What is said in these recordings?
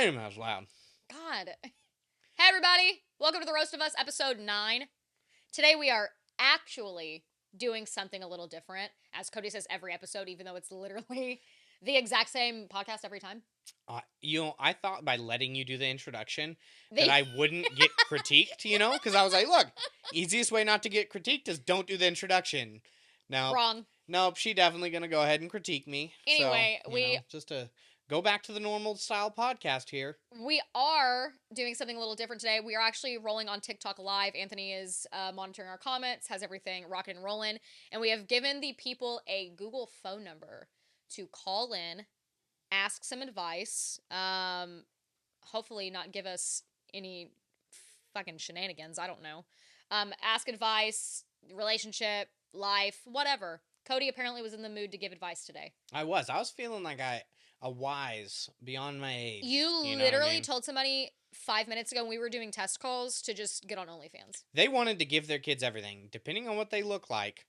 Damn, that was loud. God. Hey, everybody. Welcome to The Roast of Us, episode 9. Today we are actually doing something a little different. As Cody says every episode, even though it's literally the exact same podcast every time. I thought by letting you do the introduction that I wouldn't get critiqued, because I was like, look, easiest way not to get critiqued is don't do the introduction. No, Wrong. Nope, she definitely going to go ahead and critique me. Anyway, so, just to go back to the normal style podcast here. We are doing something a little different today. We are actually rolling on TikTok Live. Anthony is monitoring our comments, has everything rocking and rolling. And we have given the people a Google phone number to call in, ask some advice, hopefully not give us any fucking shenanigans, I don't know. Ask advice, relationship, life, whatever. Cody apparently was in the mood to give advice today. I was feeling like a wise beyond my age. You literally told somebody 5 minutes ago when we were doing test calls to just get on OnlyFans. They wanted to give their kids everything. Depending on what they look like,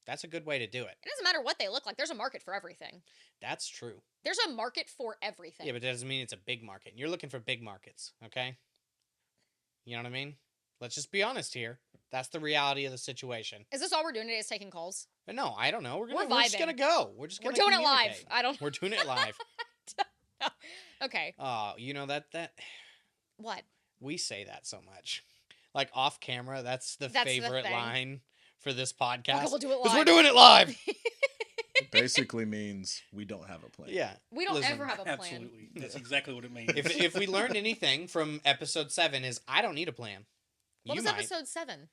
that's a good way to do it. It doesn't matter what they look like. There's a market for everything. That's true. There's a market for everything. Yeah, but that doesn't mean it's a big market. You're looking for big markets, okay? You know what I mean? Let's just be honest here. That's the reality of the situation. Is this all we're doing today is taking calls? But no, I don't know. We're just vibing. gonna go. We're just gonna We're doing it live. We're doing it live. Okay. Oh, that What? we say that so much. Like off camera, that's the favorite line for this podcast. Okay, we'll do it live. Because we're doing it live. It basically means we don't have a plan. Yeah. We don't ever have a plan. Absolutely. That's exactly what it means. If we learned anything from episode 7 is I don't need a plan. What was episode 7?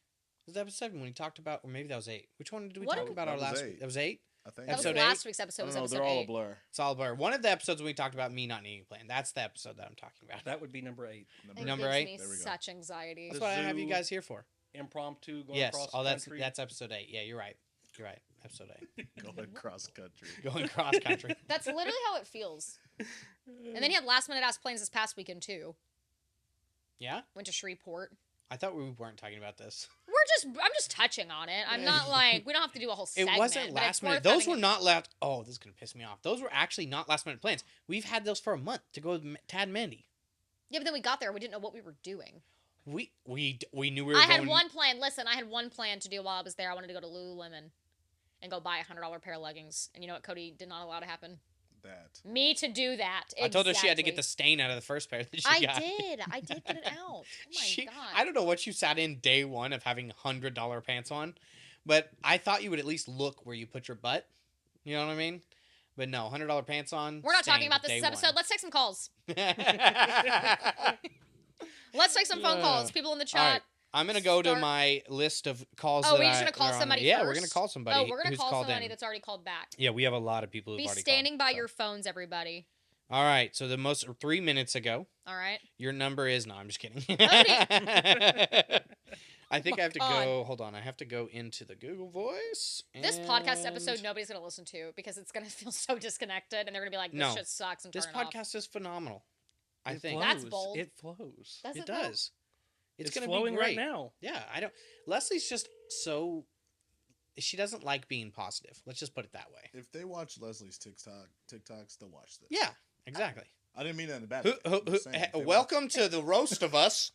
Was that episode 7 when we talked about, or maybe that was 8? Which one did we What talk did- about That our was last 8. week? That was 8? I think That was Episode last 8? week's episode. No, Was no, episode they're all 8. a blur. It's all blur. One of the episodes when we talked about me not needing a plan. That's the episode that I'm talking about. That would be number 8. It Number gives 8? me There we go. such anxiety. That's what I have you guys here for. Impromptu going Yes. across Oh, the country. that's episode 8. Yeah, you're right. You're right. Episode 8. Going cross country. Going cross country. That's literally how it feels. And then he had last minute ass plans this past weekend too. Yeah? Went to Shreveport. I thought we weren't talking about this. I'm just touching on it. I'm not like, we don't have to do a whole segment. It wasn't but last it's minute. worth Those having were not last. Oh, this is going to piss me off. Those were actually not last minute plans. We've had those for a month to go with Tad and Mandy. Yeah, but then we got there. We didn't know what we were doing. We knew we were I going. had one plan. Listen, I had one plan to do while I was there. I wanted to go to Lululemon and go buy $100 pair of leggings. And you know what Cody did not allow to happen? That. Me to do that. I told her she had to Exactly. get the stain out of the first pair that she I got. I did get it out. Oh my god. I don't know what you sat in day one of having $100 pants on, but I thought you would at least look where you put your butt. You know what I mean? But no, $100 pants on. We're not talking stained about this day episode. one. Let's take some calls. Let's take some phone calls. People in the All right. chat. I'm gonna go to Start- my list of calls. Oh, that we're just gonna that call are on somebody there. Yeah, first? we're gonna call somebody. Oh, we're gonna who's call called somebody in. that's already called back. Yeah, we have a lot of people who've Be already standing called, by so. your phones, everybody. All right, so 3 minutes ago, All right. your number is no. I'm just kidding. Cody. I think my I have to God. go. Hold on, I have to go into the Google Voice. This podcast and- episode nobody's gonna listen to because it's gonna feel so disconnected, and they're gonna be like, "This No. shit sucks," and This turn it off. podcast is phenomenal. I It think flows. That's bold. It flows. Does it it though? does. It's gonna flowing be great right now. Yeah, I don't. Leslie's just so. She doesn't like being positive. Let's just put it that way. If they watch Leslie's TikToks, they'll watch this. Yeah, exactly. I didn't mean that in a bad Who, way. who, I'm just saying, if they watch- welcome to the roast of us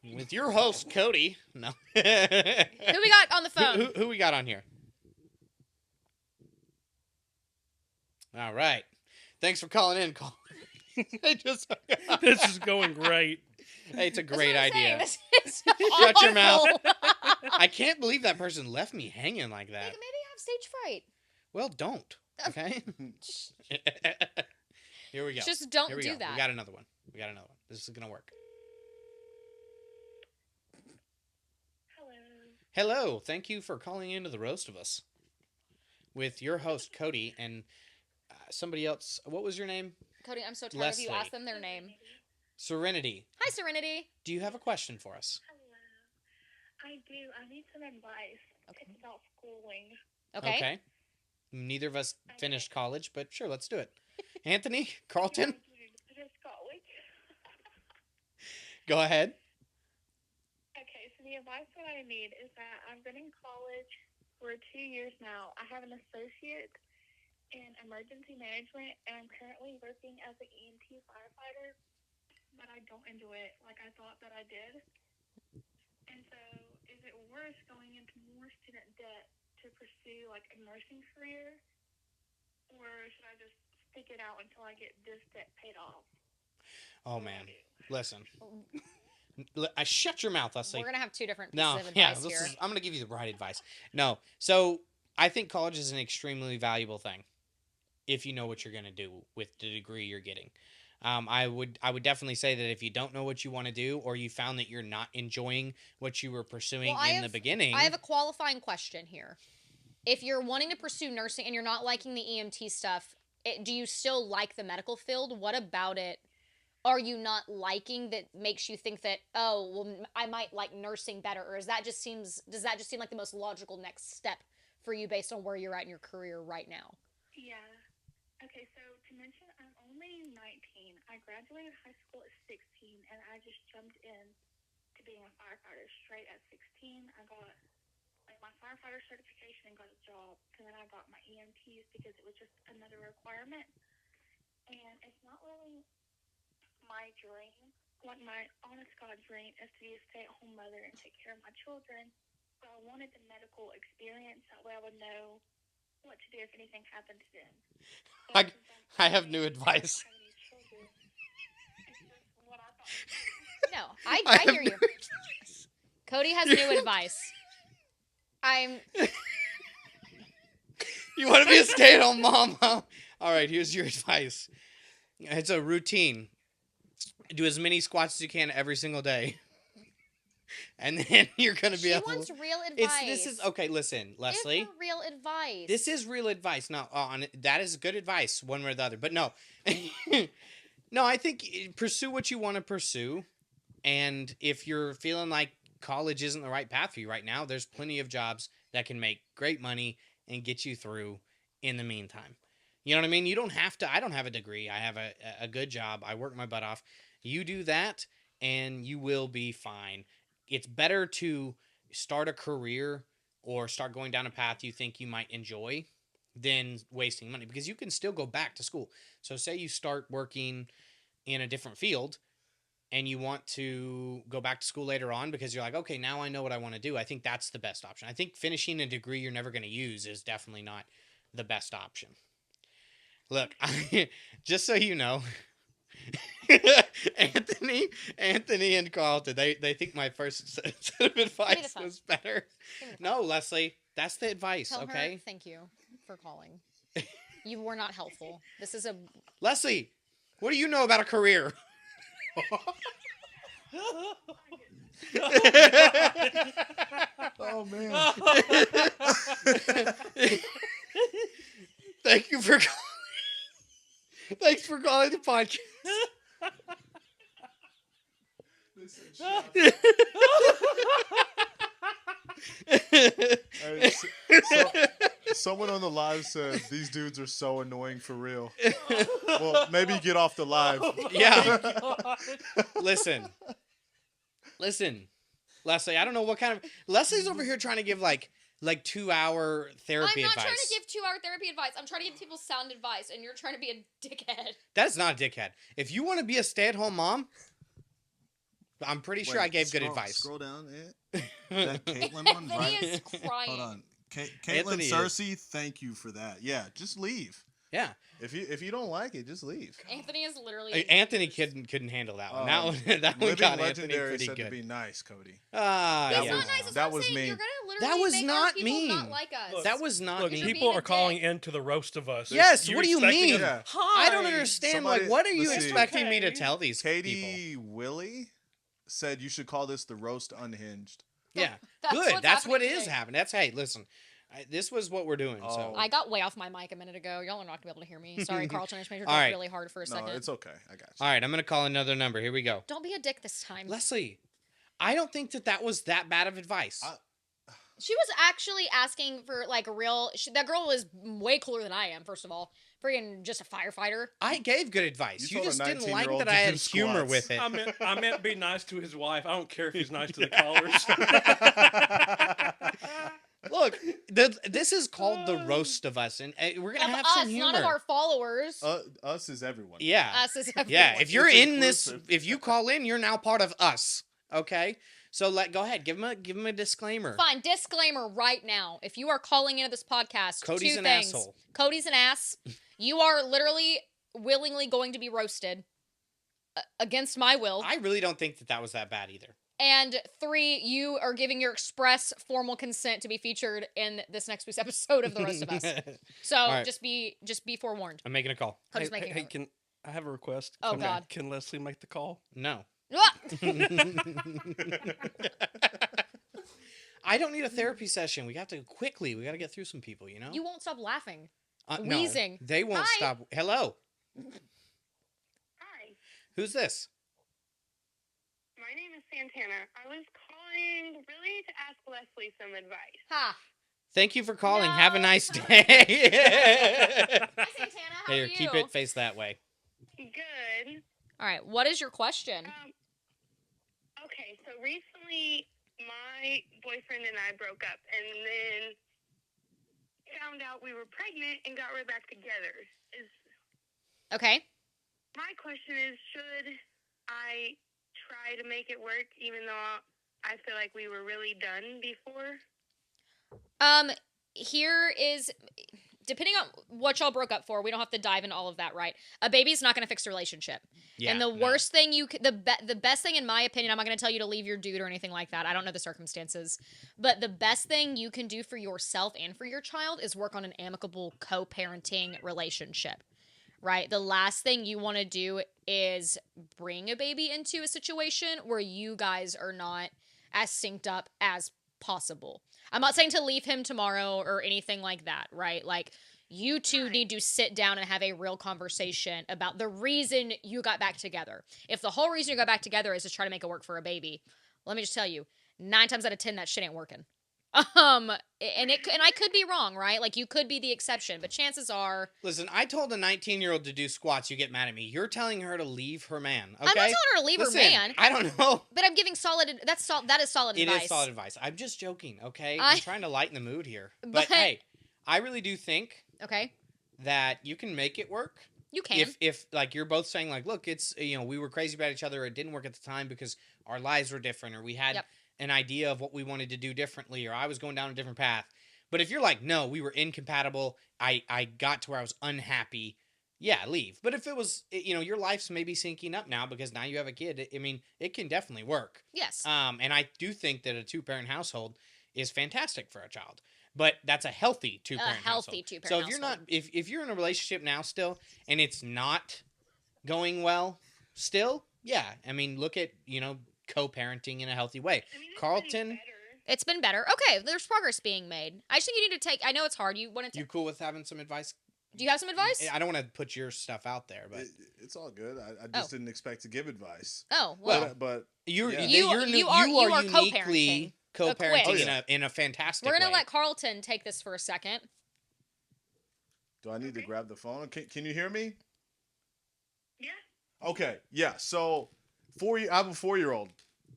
with your host Cody. No. Who we got on the phone? Who we got on here? All right. Thanks for calling in. I just. This is going great. Hey, it's a That's great what I'm saying. idea. It's Shut your mouth. awful. I can't believe that person left me hanging like Maybe that. have stage fright. Well, don't. Okay. Here we go. Just don't Here we do go. that. We got another one. This is gonna work. Hello. Thank you for calling into the roast of us with your host Cody and somebody else. What was your name? Cody, I'm so tired of you. Leslie. Ask them their name. Serenity. Hi, Serenity. Do you have a question for us? I do. I need some advice. Okay. It's about schooling. Okay. Neither of us finished college, but sure, let's do it. Anthony, Carlton, Just college. go ahead. Okay, so the advice that I need is that I've been in college for 2 years now. I have an associate in emergency management, and I'm currently working as an EMT firefighter. but I don't enjoy it like I thought that I did. And so, is it worth going into more student debt to pursue like a nursing career, or should I just stick it out until I get this debt paid off? Oh What do I man, do? listen. I shut your mouth, Leslie. We're gonna have two different pieces No, of yeah, advice here. I'm gonna give you the right advice. No, so I think college is an extremely valuable thing if you know what you're gonna do with the degree you're getting. I would definitely say that if you don't know what you want to do, or you found that you're not enjoying what you were pursuing Well, in the beginning, I have a qualifying question here. If you're wanting to pursue nursing and you're not liking the EMT stuff, do you still like the medical field? What about it are you not liking that makes you think that, oh, well, I might like nursing better? Or does that just seem like the most logical next step for you based on where you're at in your career right now? Yeah. Okay, so to mention, I'm only 19. I graduated high school at 16, and I just jumped in to being a firefighter straight at 16. I got like my firefighter certification and got a job, and then I got my EMTs because it was just another requirement. And it's not really my dream. Like my honest God dream is to be a stay-at-home mother and take care of my children. So I wanted the medical experience. That way I would know what to do if anything happened to them. I have new advice. No, I hear you. Cody has new advice. You want to be a stay-at-home mom, huh? All right, here's your advice. It's a routine. Do as many squats as you can every single day. And then you're going to be She able wants real advice. This is okay, listen, Leslie. Give her real advice. This is real advice. No, that is good advice, one way or the other. But no. No, I think pursue what you want to pursue. And if you're feeling like college isn't the right path for you right now, there's plenty of jobs that can make great money and get you through in the meantime. You know what I mean? You don't have to. I don't have a degree. I have a good job. I work my butt off. You do that, and you will be fine. It's better to start a career or start going down a path you think you might enjoy than wasting money, because you can still go back to school. So say you start working in a different field and you want to go back to school later on because you're like, okay, now I know what I want to do. I think that's the best option. I think finishing a degree you're never going to use is definitely not the best option. Look, just so you know, Anthony and Carlton, they think my first set of advice was better. No, Leslie, that's the advice, Tell okay? her thank you for calling. You were not helpful. This is a... Leslie, what do you know about a career? Oh man. Thank you for calling. Thanks for calling the podcast. Hey, someone on the live said these dudes are so annoying for real. Well, maybe get off the live. Yeah. Listen, Leslie. I don't know what kind of Leslie's over here trying to give like 2-hour therapy I'm not advice. trying to give 2-hour therapy advice. I'm trying to give people sound advice, and you're trying to be a dickhead. That is not a dickhead. If you want to be a stay-at-home mom, I'm pretty sure I gave good advice. Scroll down. That Caitlin one, Anthony right? is crying. Hold on. Caitlin Anthony is. Cersei, thank you for that. Yeah, just leave. Yeah. If you don't like it, just leave. Anthony is literally... Anthony couldn't handle that one. That one Living got Anthony Legendary pretty said good. to be nice, Cody. He's Yeah. not nice. That's that what I'm was saying. mean. You're gonna literally That was make not other people mean. not like us. Look, That was not Look, me. You're people being a are calling dick. into the roast of us. Yes, You're what do you expecting mean? us- Yeah. I don't understand. Somebody- What are you let's see. expecting me to Okay. tell these people? Katie Willie said you should call this the roast unhinged. Yeah, That's good. what's That's what happening is today. happening. Hey, listen, this was what we're doing. So Oh. I got way off my mic a minute ago. Y'all are not gonna be able to hear me. Sorry, Carlton. I just made her All talk right. really hard for a No, second. it's okay. I got you. all right, I'm gonna call another number. Here we go. Don't be a dick this time. Leslie, I don't think that was that bad of advice. She was actually asking for like a real. That girl was way cooler than I am. First of all, freaking just a firefighter. I gave good advice. You You, told a just didn't like 19-year-old that to I had do humor squats. with it. I meant be nice to his wife. I don't care if he's nice to the callers. Look, this is called the roast of us, and we're gonna Of have us, some humor. not of our followers. Us is everyone. Yeah, Us is everyone. yeah. If you're It's in this, inclusive. if you call in, you're now part of us. Okay, so go ahead. Give him a disclaimer. Fine, disclaimer right now. If you are calling into this podcast, Cody's two an things. asshole. Cody's an ass. You are literally willingly going to be roasted against my will. I really don't think that was that bad either. And 3, you are giving your express formal consent to be featured in this next week's episode of The Roast of Us. So right. just be forewarned. I'm making a call. Cody's Hey, making hey, it. can I have a request? Oh, Can- God. Can Leslie make the call? No. Ah! I don't need a therapy session. We got to get through some people, you know? You won't stop laughing. No, wheezing. they won't Hi. stop. Hello. Hi, Who's this? my name is Santana. I was calling really to ask Leslie some advice. Ha. Thank you for calling. Have a No. nice day. Hi, Santana. How Here, are you? keep it faced that way. Good. All right. What is your question? Okay, so recently my boyfriend and I broke up and then found out we were pregnant and got right back together. Okay. My question is, should I try to make it work even though I feel like we were really done before? Here is, depending on what y'all broke up for, we don't have to dive into all of that, right? A baby's not going to fix the relationship. Yeah. And the no. worst thing the best thing in my opinion, I'm not going to tell you to leave your dude or anything like that. I don't know the circumstances. But the best thing you can do for yourself and for your child is work on an amicable co-parenting relationship. Right? The last thing you want to do is bring a baby into a situation where you guys are not as synced up as possible. I'm not saying to leave him tomorrow or anything like that, right? Like, you two need to sit down and have a real conversation about the reason you got back together. If the whole reason you got back together is to try to make it work for a baby, let me just tell you, 9 times out of 10 that shit ain't working. And I could be wrong, right? Like, you could be the exception, but chances are Listen, I told a 19-year-old to do squats. You get mad at me. You're telling her to leave her man. Okay. I'm not telling her to leave Listen, her man, I don't know. but I'm giving that is solid It advice. is solid advice. I'm just joking. Okay. I- I'm trying to lighten the mood here. But But- hey, I really do think Okay, that you can make it work. you can. If like you're both saying like, look, it's we were crazy about each other. It didn't work at the time because our lives were different, or we had Yep. an idea of what we wanted to do differently, or I was going down a different path. But if you're like, no, we were incompatible. I got to where I was unhappy. Yeah, leave. But if it was, your life's maybe syncing up now because now you have a kid. I mean, it can definitely work. Yes. And I do think that a 2-parent household is fantastic for a child. But that's a healthy 2-parent healthy household. 2-parent So if you're not, household. if you're in a relationship now still and it's not going well, still, yeah. I mean, look at co-parenting in a healthy way. I mean, it's Carlton, getting better. It's been better. Okay, there's progress being made. I just think you need to take. I know it's hard. You want to. you cool with having some advice? Do you have some advice? I don't want to put your stuff out there, but It's all good. I just didn't expect to give advice. Oh well. But you're Yeah. you're You are uniquely co-parenting co-parenting. in a fantastic We're gonna way. let Carlton take this for a second. do I need to grab the phone? Can you hear me? Yeah. Okay, yeah. So, I have a 4-year-old,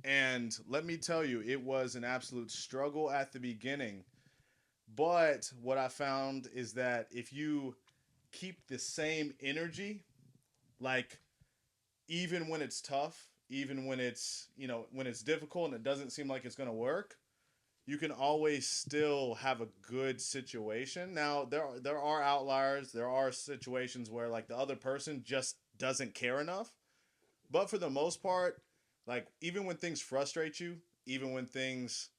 and let me tell you, it was an absolute struggle at the beginning. But what I found is that if you keep the same energy, like even when it's tough, even when it's when it's difficult and it doesn't seem like it's gonna work, you can always still have a good situation. Now there are outliers. There are situations where like the other person just doesn't care enough. But for the most part, like even when things frustrate you, even when things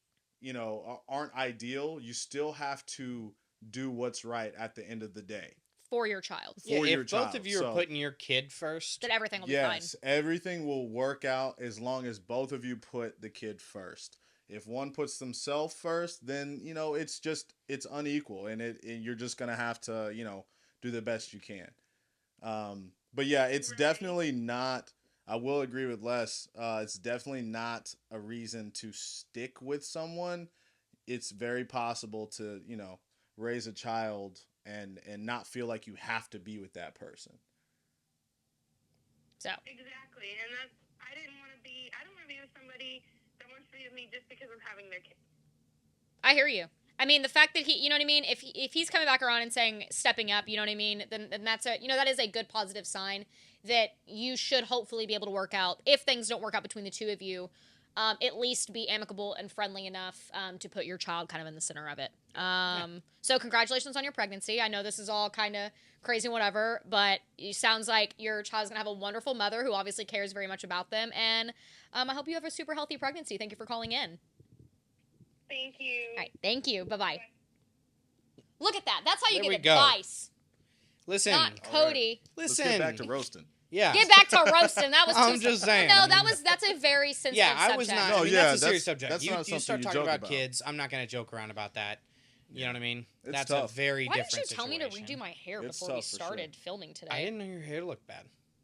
aren't ideal, you still have to do what's right at the end of the day. For your child. Yeah, for if your both child, of you are so- putting your kid first, That everything will be Yes, everything will work out as long as both of you put the kid first. If one puts themselves first, then it's unequal, and you're just gonna have to do the best you can. But yeah, it's Right. definitely not. I will agree with Les. It's definitely not a reason to stick with someone. It's very possible to raise a child and not feel like you have to be with that person. So Exactly, and I don't want to be with somebody that wants to be with me just because of having their kids. I hear you. I mean, the fact that he, you know what I mean? If he's coming back around and saying stepping up, you know what I mean? Then that's that is a good positive sign that you should hopefully be able to work out. If things don't work out between the two of you, at least be amicable and friendly enough to put your child kind of in the center of it. So congratulations on your pregnancy. I know this is all kind of crazy, whatever, but it sounds like your child's gonna have a wonderful mother who obviously cares very much about them. And I hope you have a super healthy pregnancy. Thank you for calling in. Thank you. All right, thank you. Bye-bye. Look at that. That's how you There get we go. advice. Listen, Not Cody. Let's listen. get back to roasting. Yeah. Get back to roasting. That was too I'm just saying. No, that's a very sensitive Yeah, I subject. was not. No, I mean, yeah, that's a serious that's- subject. that's You, not you something start you talking joke about about. kids. I'm not going to joke around about that. You know what I mean? It's That's tough. a very Why didn't different you tell me to situation. redo my hair It's before we tough for sure. started filming today? I didn't know your hair looked bad.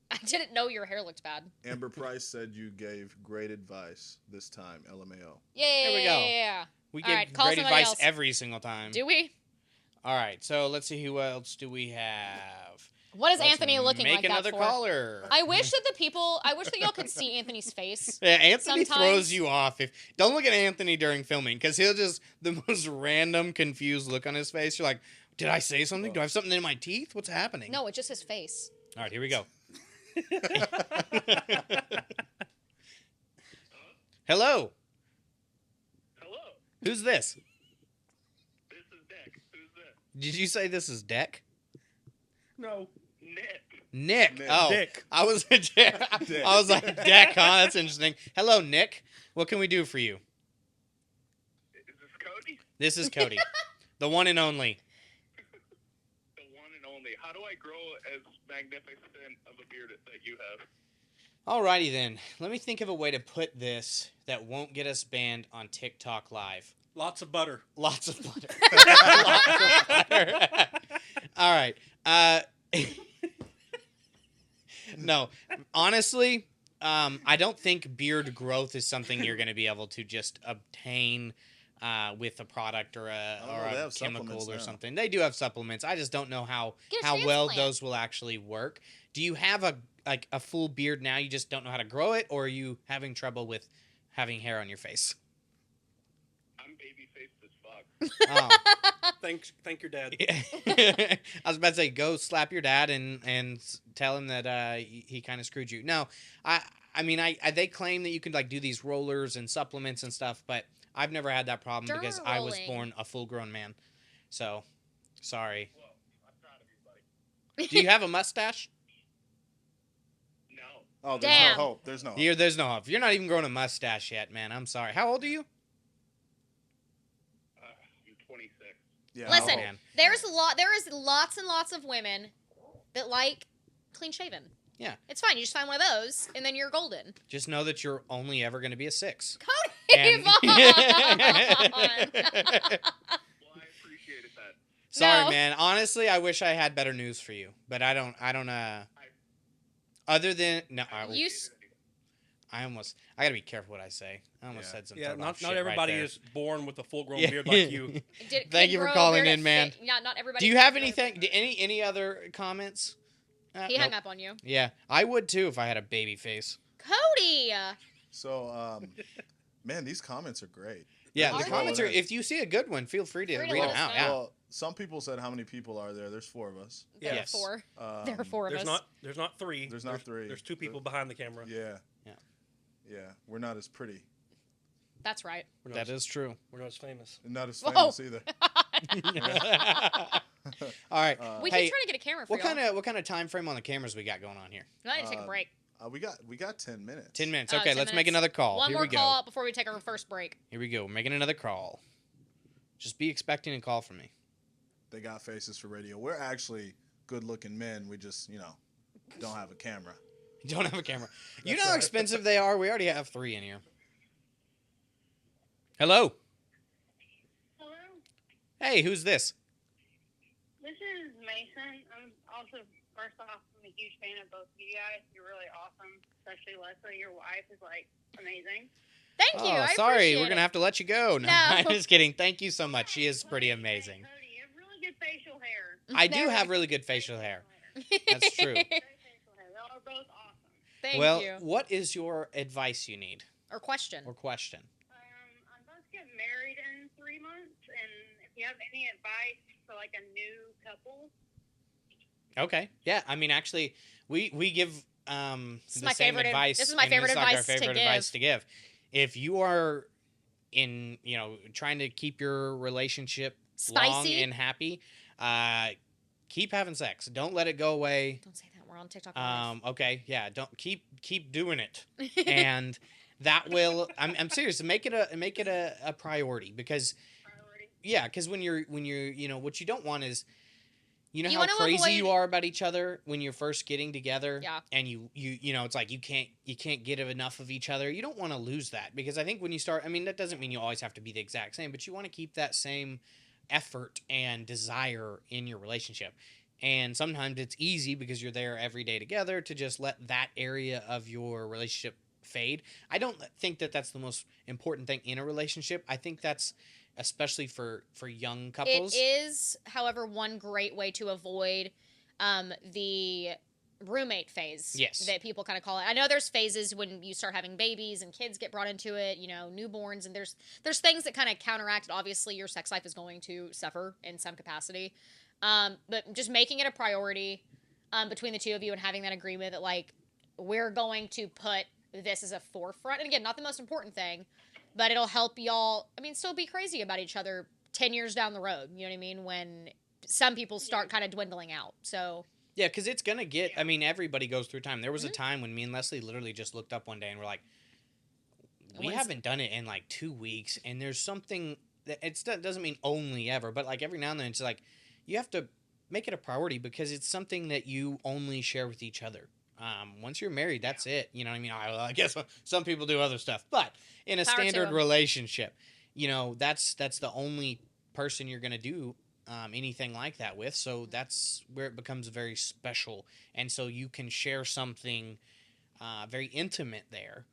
I didn't know your hair looked bad. Amber Price said you gave great advice this time. LMAO. Yeah. There we go. Yeah. We All give right, call great somebody advice else. every single time. Do we? All right, so let's see who else do we have. What is Let's Anthony looking make like another that for? caller. I wish that y'all could see Anthony's face. Yeah, Anthony Sometimes- throws you off. If don't look at Anthony during filming because he'll just the most random confused look on his face. You're like, did I say something? Do I have something in my teeth? What's happening? No, it's just his face. All right, here we go. Hello. Hello, Who's this? this is Nick. Who's this? Did you say this is Deck? No. Nick. Nick. Nick. Oh, Dick. I was I was like Deck, huh? That's interesting. Hello, Nick. What can we do for you? Is this Cody? This is Cody, the one and only. The one and only. How do I grow as magnificent of a beard that you have? Alrighty then. Let me think of a way to put this that won't get us banned on TikTok Live. Lots of butter. Lots of butter. Lots of butter. All right. No, honestly, I don't think beard growth is something you're going to be able to just obtain with a product or a don't know, they have chemical supplements or now. something. They do have supplements. I just don't know how Get a well transplant. those will actually work. Do you have a full beard now? You just don't know how to grow it, or are you having trouble with having hair on your face? I'm baby faced as fuck. Oh. Thank your dad. I was about to say, go slap your dad and tell him that he kind of screwed you. No, I mean, they claim that you can like do these rollers and supplements and stuff, but I've never had that problem because I was Derma-rolling. born a full grown man. So, sorry. Well, I'm proud of you, buddy. Do you have a mustache? No. Oh, there's Damn. no hope. There's no hope. There's no hope. You're not even growing a mustache yet, man. I'm sorry. How old are you? I'm 26. Yeah, Listen, no hope. man. There is lots and lots of women that like clean shaven. Yeah. It's fine. You just find one of those, and then you're golden. Just know that you're only ever going to be a 6. Cody, And- Vaughn! Well, I appreciated that. Sorry, No. man. Honestly, I wish I had better news for you, but I don't. Other than no, You s- I gotta be careful what I say. I almost Yeah. said some. Yeah, throw-off not shit everybody right there. is born with a full-grown Yeah. beard like you. Thank you for calling in, man. Yeah, not everybody. Do you can have grow a anything? beard. Any other comments? He hung Nope. up on you, Yeah, I would too if I had a baby face. Cody. So, man, these comments are great. Yeah, Are the they? comments are. If you see a good one, feel free to Free to read let them us out. know. Yeah. Well, some people said how many people are there? There's 4 of us. There Yes. are four. Um, There are 4 of us. There's not 3. There's not 3. There's 2 people behind the camera. Yeah. Yeah. Yeah. We're not as pretty. That's right. We're That not, is true. we're not as famous. And not as Whoa. famous either. All right. We Hey, keep trying to get a camera for What y'all. kind of time frame on the cameras we got going on here? I need to take a break. We got 10 minutes. 10 minutes. Oh, Okay, 10 let's make minutes. another call. One Here more we go. call before we take our first break. Here we go. We're making another call. Just be expecting a call from me. They got faces for radio. We're actually good-looking men. We just, don't have a camera. You don't have a camera. You That's know how right. expensive they are? We already have 3 in here. Hello. Hello, Hey, who's this? this is Mason. I'm also, first off, I'm a huge fan of both of you guys. You're really awesome, especially Leslie. Your wife is amazing. Thank you. I sorry. appreciate We're going to it. have to let you go. No, No. I'm just kidding. Thank you so much. She is pretty Cody, amazing. Cody, you have really good facial hair. I do There- have really good facial hair. That's true. Great facial hair. Y'all are both awesome. Thank Well, you. what is your advice you need Or question. or question? I'm about to get married in 3 months, and if you have any advice for like a new couple? Okay. Yeah. I mean, actually, we give This is the my same favorite. advice. This is my and favorite it's like our advice favorite to advice give. to give. If you are in, trying to keep your relationship long Spicy. and happy, keep having sex. Don't let it go away. Don't say that. We're on TikTok Live. Okay. Yeah. Don't keep doing it, and that will. I'm serious. Make it a priority because. Priority. Yeah, because when you're what you don't want is You how wanna crazy avoid- you are about each other when you're first getting together. Yeah. And it's like you can't get enough of each other. You don't want to lose that because I think when you start, I mean that doesn't mean you always have to be the exact same, but you want to keep that same effort and desire in your relationship. And sometimes it's easy because you're there every day together to just let that area of your relationship fade. I don't think that that's the most important thing in a relationship. I think that's especially for young couples. It is, however, one great way to avoid the roommate phase. Yes. That people kind of call it. I know there's phases when you start having babies and kids get brought into it, newborns, and there's things that kind of counteract it. Obviously, your sex life is going to suffer in some capacity. But just making it a priority between the two of you and having that agreement that, like, we're going to put this as a forefront. And again, not the most important thing, but it'll help y'all, still be crazy about each other 10 years down the road. You know what I mean? When some people start kind of dwindling out. So. Yeah, because it's going to get, everybody goes through time. There was a time when me and Leslie literally just looked up one day and we're like, we haven't done it in like 2 weeks. And there's something that doesn't mean only ever, but like every now and then it's like, you have to make it a priority because it's something that you only share with each other. Once you're married, that's it. You know what I mean? I guess some people do other stuff, but in a Power to standard 'em. relationship, that's the only person you're going to do anything like that with. So that's where it becomes very special. And so you can share something very intimate there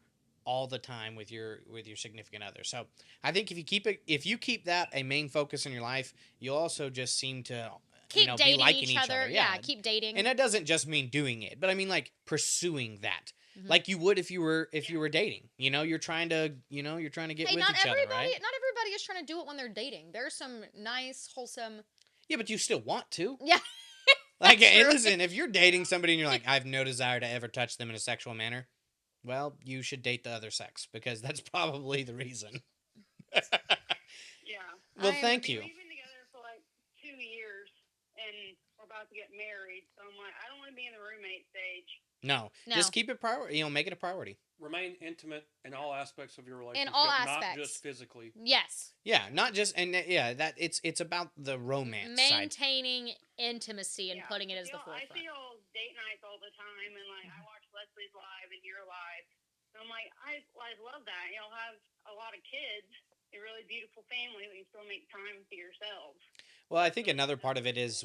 all the time with your significant other. So I think if you keep that a main focus in your life, you'll also just seem to Keep be dating liking each other. Yeah, keep dating. and that doesn't just mean doing it, but I mean like pursuing that, Mhm. like you would if you were dating. You're trying to get Hey, with not each other, everybody. right? Not everybody is trying to do it when they're dating. There's some nice, wholesome. Yeah, but you still want to. Yeah. Like, That's hey, true. listen, if you're dating somebody and you're like, I have no desire to ever touch them in a sexual manner, well, you should date the other sex because that's probably the reason. Yeah. Well, I'm- thank you. We've been together for like 2 years, and we're about to get married. So I'm like, I don't want to be in the roommate stage. No, No. just keep it priority. Make it a priority. Remain intimate in all aspects of your relationship. all Not aspects. just physically. Yes. Yeah, not just that it's about the romance side. Maintaining intimacy and Yeah. putting it as the I forefront. see y'all date nights all the time, and like I watch Leslie's live and your live. So I'm like, I love that. Y'all have a lot of kids, a really beautiful family, but you still make time for yourselves. Well, I think another part of it is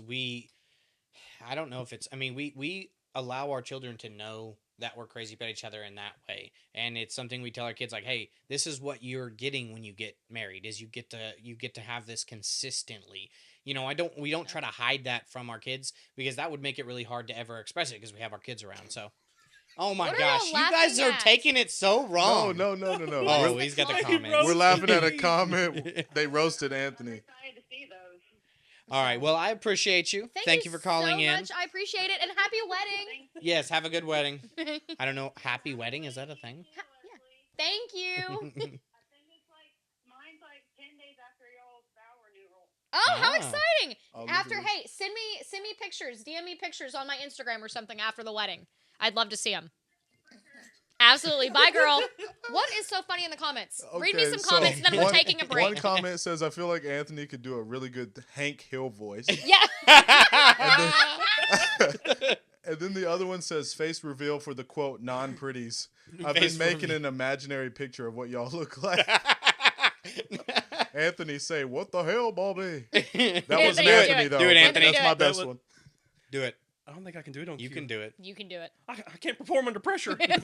I don't know if it's, we allow our children to know that we're crazy about each other in that way. And it's something we tell our kids like, hey, this is what you're getting when you get married is you get to have this consistently. We don't try to hide that from our kids because that would make it really hard to ever express it because we have our kids around. So, oh my What are gosh, y'all you guys laughing are at? taking it so wrong. No. Oh, We're, he's got the He comments. roasted we're laughing at a me. comment. They roasted I'm Anthony. excited to see those. All right. Well, I appreciate you. Thank you for calling so in. much. I appreciate it, and happy wedding. Yes, have a good wedding. I don't know. Happy wedding? Is that a thing? Thank you. I think it's like mine's like 10 days after y'all's vow renewal. Oh, how Ah. exciting! Oh, look After, at this. hey, send me pictures, DM me pictures on my Instagram or something after the wedding. I'd love to see them. Absolutely. Bye, girl. What is so funny in the comments? Read me Okay, some so comments, and then we're taking a break. One comment says, I feel like Anthony could do a really good Hank Hill voice. Yeah. And then the other one says, face reveal for the quote, non-pretties. I've Face been making reveal. an imaginary picture of what y'all look like. Anthony say, what the hell, Bobby? That wasn't Anthony, do Anthony, it. though. Do it, but Anthony. That's my Do it. best one. Do it. I don't think I can do it on You cue. can do it. You can do it. I can't perform under pressure. You need to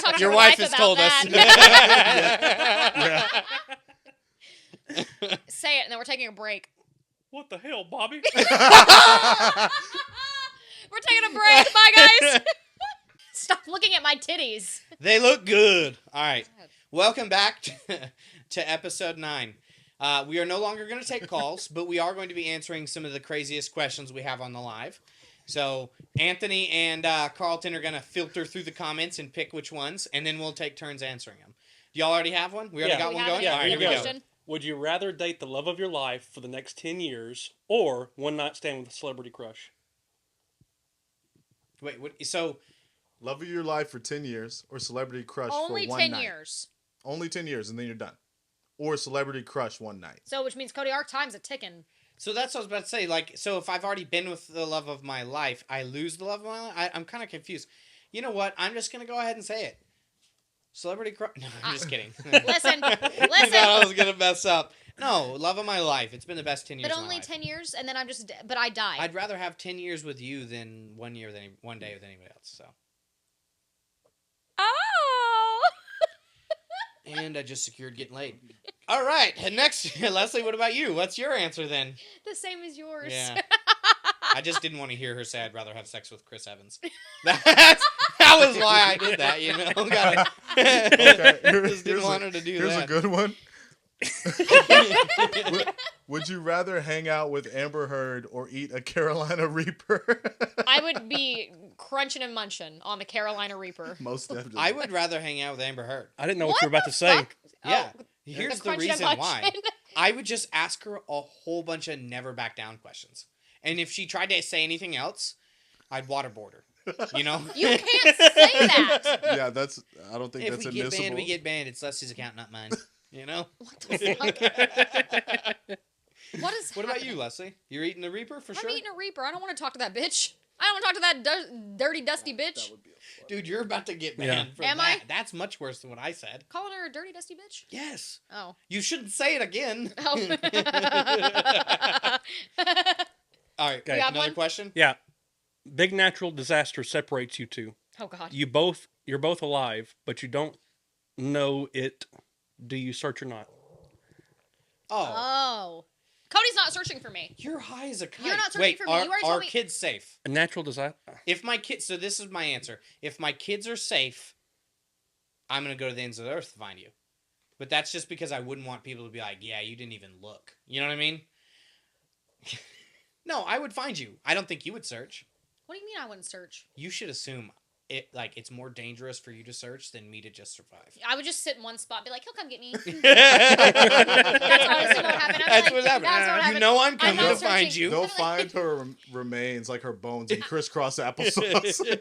talk to Your your wife wife has about told us. that. Say it, and then we're taking a break. What the hell, Bobby? We're taking a break. Bye, guys. Stop looking at my titties. They look good. All right. Welcome back to episode 9. We are no longer going to take calls, but we are going to be answering some of the craziest questions we have on the live. So Anthony and Carlton are going to filter through the comments and pick which ones, and then we'll take turns answering them. Do y'all already have one? We already Yeah. got We one have going? it. Yeah, All right, here here we we go. go. Would you rather date the love of your life for the next 10 years or one night stand with a celebrity crush? Wait, what, so Love of your life for 10 years or celebrity crush Only for one 10 night. years. Only 10 years and then you're done. Or celebrity crush one night. So, which means, Cody, our time's a ticking. So that's what I was about to say. Like, so if I've already been with the love of my life, I lose the love of my life. I'm kind of confused. You know what? I'm just gonna go ahead and say it. Celebrity crush. No, I'm just kidding. Listen, I thought listen. I was gonna mess up. No, love of my life. It's been the best 10 years. But of my only life. 10 years, and then but I die. I'd rather have 10 years with you than 1 year than one day with anybody else. So. Oh! And I just secured getting laid. All right, next, Leslie. What about you? What's your answer then? The same as yours. Yeah. I just didn't want to hear her say I'd rather have sex with Chris Evans. That was why I did that, you know. Okay, Just didn't want her to do here's that. a good one. Would you rather hang out with Amber Heard or eat a Carolina Reaper? I would be crunching and munching on the Carolina Reaper. Most definitely. I would rather hang out with Amber Heard. I didn't know what you were about the to say. fuck? Yeah. Oh, Here's the crunching and reason why. munching. I would just ask her a whole bunch of never back down questions. And if she tried to say anything else, I'd waterboard her. You know? You can't say that. Yeah, that's. I don't think If that's we get admissible. banned, we get banned. It's Leslie's account, not mine. You know? What the fuck? What is What about happening? you, Leslie? You're eating the Reaper for I'm sure? eating a Reaper. I don't want to talk to that bitch. I don't want to talk to that dirty, dusty bitch. Dude, you're about to get Yeah. banned for Am that. I? That's much worse than what I said. Calling her a dirty, dusty bitch? Yes. Oh. You shouldn't say it again. Oh. All right, Okay. You have another one? question? Yeah. Big natural disaster separates you two. Oh, God. You're both alive, but you don't know it. Do you search or not? Oh. Oh. Cody's not searching for me. You're high as a kite. You're not searching Wait, for me. Are, You already told are me- kids safe? A natural disaster. If my kids, so this is my answer. If my kids are safe, I'm gonna go to the ends of the earth to find you. But that's just because I wouldn't want people to be like, yeah, you didn't even look. You know what I mean? No, I would find you. I don't think you would search. What do you mean I wouldn't search? You should assume it's more dangerous for you to search than me to just survive. I would just sit in one spot and be like, he'll come get me. That's honestly what happened. I'm That's like, what happened. that's what You happened. know I'm I'm coming not to find searching. you. They'll find her remains, like her bones, in crisscross applesauce.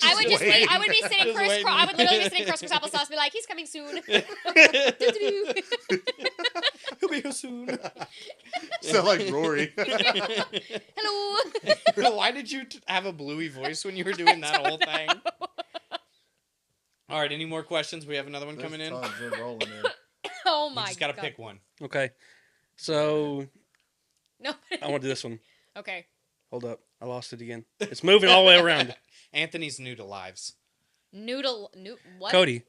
I would just waiting. be, I would be sitting Just crisscross. I would waiting. literally be sitting crisscross applesauce and be like, he's coming soon. Doo-doo-doo. He'll be here soon. Sound like Rory. Hello. Why did you have a bluey voice when you were doing that whole thing? All right, any more questions? We have another one coming in. Tons of rolling in. Oh You my just got to God. pick one. Okay. So No. I want to do this one. Okay. Hold up. I lost it again. It's moving all the way around. Anthony's new to lives. What? Cody,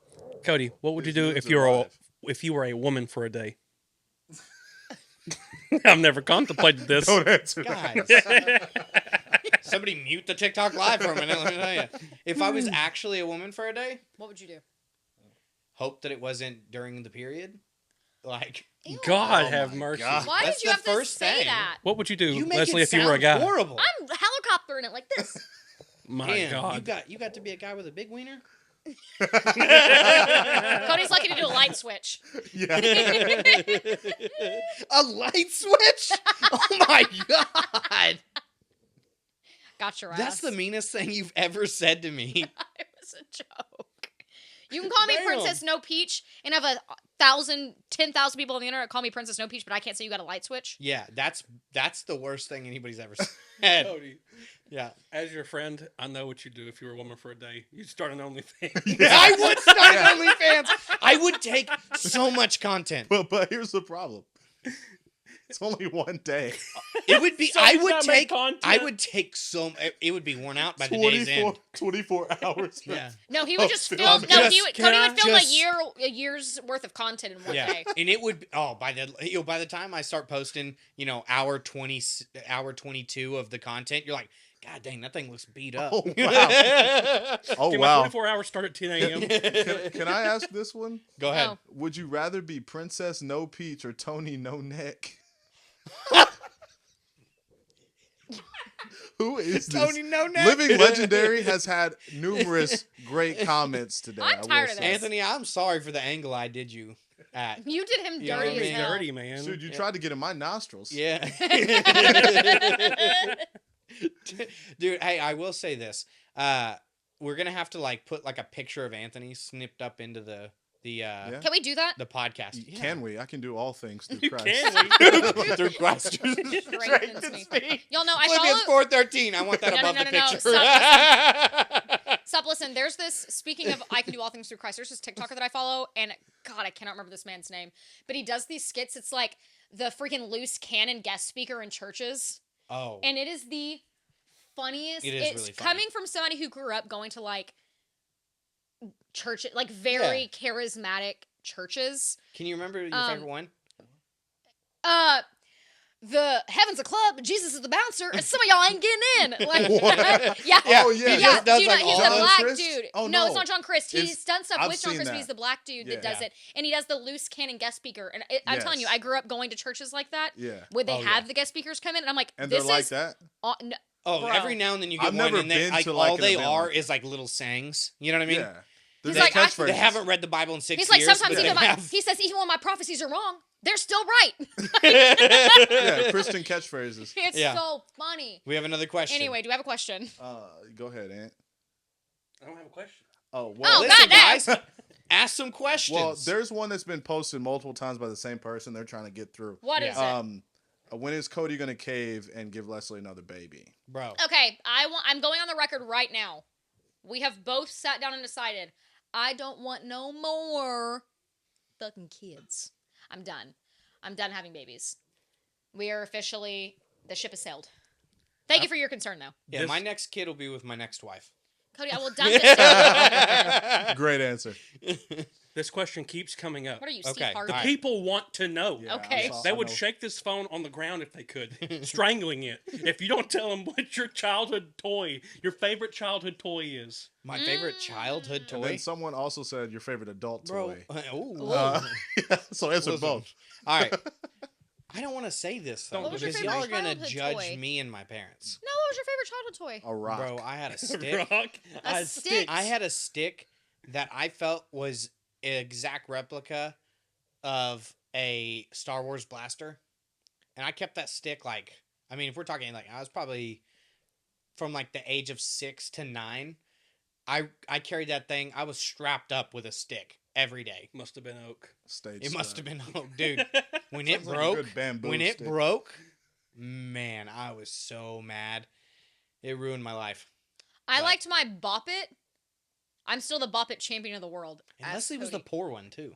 what would you do This if you were alive. if you were a woman for a day? I've never contemplated this. Don't answer that. Guys, somebody mute the TikTok live for a minute. Let me tell you. If I was actually a woman for a day, What would you do? hope that it wasn't during the period. Like, Ew. God Oh have my mercy. God. Why That's did you the have to first say thing. that? What would you do, you make Leslie, it if you were a sound guy? horrible. I'm helicoptering it like this. My Man, God. you got to be a guy with a big wiener. Cody's lucky to do a light switch. Yeah. A light switch? Oh my God! Got your ass. That's the meanest thing you've ever said to me. It was a joke. You can call me Damn. Princess No Peach, and have 10,000 people on the internet call me Princess No Peach, but I can't say you got a light switch. Yeah, that's the worst thing anybody's ever said. Cody, Yeah. as your friend, I know what you'd do if you were a woman for a day. You'd start an OnlyFans. I would start OnlyFans. I would take so much content. but here's the problem. It's only one day. It would be. So I you would gotta make take. content. I would take so. It would be worn out by the day's end. 24 hours. Yeah. No, he would just film. film. No, Just- he would, can Cody I would film just- a year's worth of content in one Yeah, day. and it would. Oh, by the time I start posting, hour 20, hour 22 of the content, you're like, God dang, that thing looks beat up. Oh, wow. Oh, Okay, my wow. 24 hours start at 10 a.m. Can I ask this one? Go ahead. Oh. Would you rather be Princess No Peach or Tony No Neck? Who is this? Tony No Neck. Living Legendary has had numerous great comments today. I'm I will tired of say. this. Anthony, I'm sorry for the angle I did you at. You did him You know dirty what I as mean? hell. Dirty, man. Dude, you tried to get in my nostrils. Yeah. Dude, hey, I will say this. We're gonna have to like put like a picture of Anthony snipped up into the Yeah. Can we do that? the podcast. Yeah. Can we? I can do all things through You Christ. can. Through Christ. Strengthens me. Y'all know I Philippians follow. 4:13. I want that No, above no, the no, no, picture. Stop, listen. There's this. Speaking of, I can do all things through Christ. There's this TikToker that I follow, and God, I cannot remember this man's name, but he does these skits. It's like the freaking loose cannon guest speaker in churches, Oh. and it is the funniest. It is it's really funny. coming from somebody who grew up going to like church, like very charismatic churches. Can you remember your favorite one? The heaven's a club, Jesus is the bouncer, and some of y'all ain't getting in. Like, What? yeah, Oh, yeah. He just does, do you know, like, he's all a those- black Christ? dude. Oh, no, no. it's not John Christ. He's It's- done stuff I've with John seen Christ, but that. he's the black dude that does Yeah. it, and he does the loose cannon guest speaker. And I'm telling you, Yes. I grew up going to churches like that, Yeah. where they Oh, have yeah. the guest speakers come in, and I'm like, And this they're like is that? no, Oh, bro. every now and then you get I've one, never and they been like to, like, all an they event are like is like little sayings. You know what I mean? Yeah. They're He's like, just I- They catchphrases. haven't read the Bible in 6 He's like, years. sometimes but even they my, have- he says even when my prophecies are wrong, they're still right. Yeah, Christian catchphrases. It's Yeah. so funny. We have another question. Anyway, do we have a question? Go ahead, Ant. I don't have a question. Oh, well. Oh, Listen, goddamn. guys, ask some questions. Well, there's one that's been posted multiple times by the same person. They're trying to get through. What is Yeah. it? When is Cody gonna cave and give Leslie another baby? Bro. Okay, I'm going on the record right now. We have both sat down and decided I don't want no more fucking kids. I'm done. I'm done having babies. We are officially the ship has sailed. Thank you for your concern, though. Yeah, This- my next kid will be with my next wife. Cody, I will dump this. Great answer. This question keeps coming up. What are you, Steve Okay, Harvey? The all right. people want to know. Yeah, Okay. I They know. would shake this phone on the ground if they could, strangling it. If you don't tell them what your childhood toy, your favorite childhood toy is. My favorite childhood And toy. then someone also said your favorite adult Bro. toy. Ooh. So answer Listen. both. All right. I don't want to say this though What was your because favorite y'all are gonna childhood judge toy? me and my parents. No, what was your favorite childhood toy? A rock. Bro, I had a stick. Rock. A I had stick? sticks. I had a stick that I felt was an exact replica of a Star Wars blaster. And I kept that stick like, I mean, if we're talking like, I was probably from like the age of 6 to 9. I carried that thing. I was strapped up with a stick every day. Must have been oak. Stage It must have stunt. been, oh, dude, when it Sounds like a broke, good bamboo when it stick. broke, man, I was so mad. It ruined my life. I Right. liked my Bop It. I'm still the Bop It champion of the world. And as Leslie was the Cody. poor one too.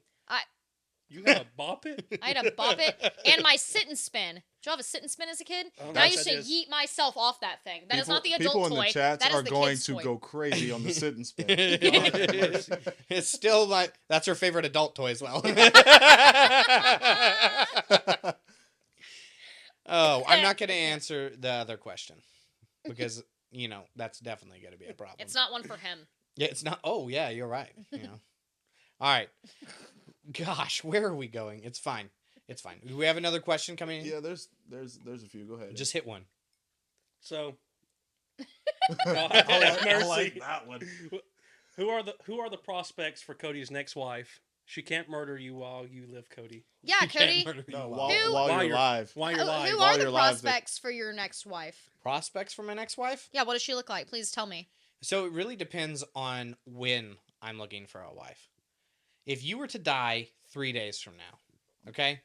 You had a bop it? I had a Bop It and my Sit and Spin. Did you have a Sit and Spin as a kid? Oh, And I yes, used I to did. yeet myself off that thing. That is not the adult people toy. in the chats that is are the going kid's to toy. go crazy on the sit and spin. It's still like that's her favorite adult toy as well. Oh, I'm not going to answer the other question because you know that's definitely going to be a problem. It's not one for him. Yeah, it's not. Oh, yeah, you're right. You know. All right. Gosh, where are we going? It's fine. It's fine. Do we have another question coming in? Yeah, there's a few. Go ahead. Just hit one. So, I have mercy. like that one. who are the prospects for Cody's next wife? She can't murder you while you live, Cody. Yeah, Cody. No, Who- while While you're you're- live. While you're live. Who While are the you're live, prospects for your next wife? Prospects for my next wife? Yeah, what does she look like? Please tell me. So it really depends on when I'm looking for a wife. If you were to die 3 days from now, okay?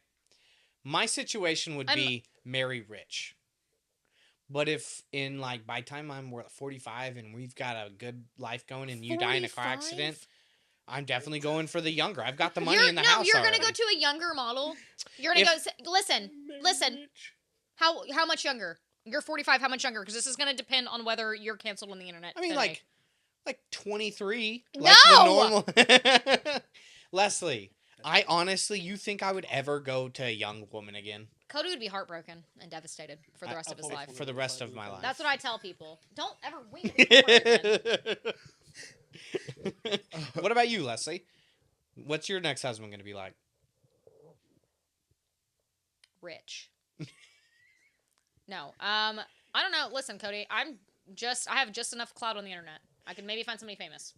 My situation would be marry rich. But if in like by the time I'm 45 and we've got a good life going and you die in a car 45? accident, I'm definitely going for the younger. I've got the money You're, in the no, house you're already. gonna go to a younger model. You're gonna If- go. Listen. How much younger? You're 45. How much younger? Because this is gonna depend on whether you're canceled on the internet. I mean, today. like 23. No! Like the normal. Leslie, I honestly, you think I would ever go to a young woman again? Cody would be heartbroken and devastated for the rest of his life. For the rest of my life. That's what I tell people. Don't ever wink at me. Heartbroken. What about you, Leslie? What's your next husband going to be like? Rich. No. I don't know. Listen, Cody, I have just enough clout on the internet. I could maybe find somebody famous.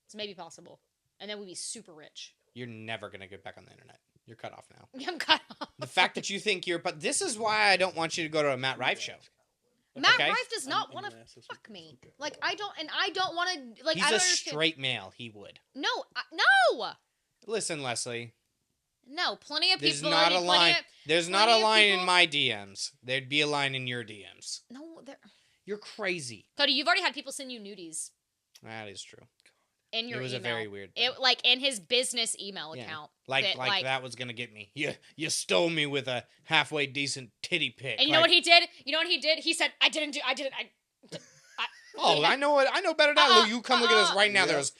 It's maybe possible. And then we'd be super rich. You're never going to get back on the internet. You're cut off now. I'm cut off. The fact that you think but this is why I don't want you to go to a Matt Rife show. Matt Okay. Rife does not want to fuck me. Like, I don't want to, like, He's I a don't understand. straight male. He would. No, no! Listen, Leslie. No, plenty of There's people. not a line. There's not a plenty of line in people- my DMs. There'd be a line in your DMs. No, there. You're crazy. Cody, you've already had people send you nudies That is true. in your It was email. a very weird thing. It like in his business email Yeah. account. Like that, that was gonna get me. You stole me with a halfway decent titty pic. And you know what he did? You know what he did? He said, I didn't. Oh, I know it. I know better now. Look, you come look at this right now. Yeah. There's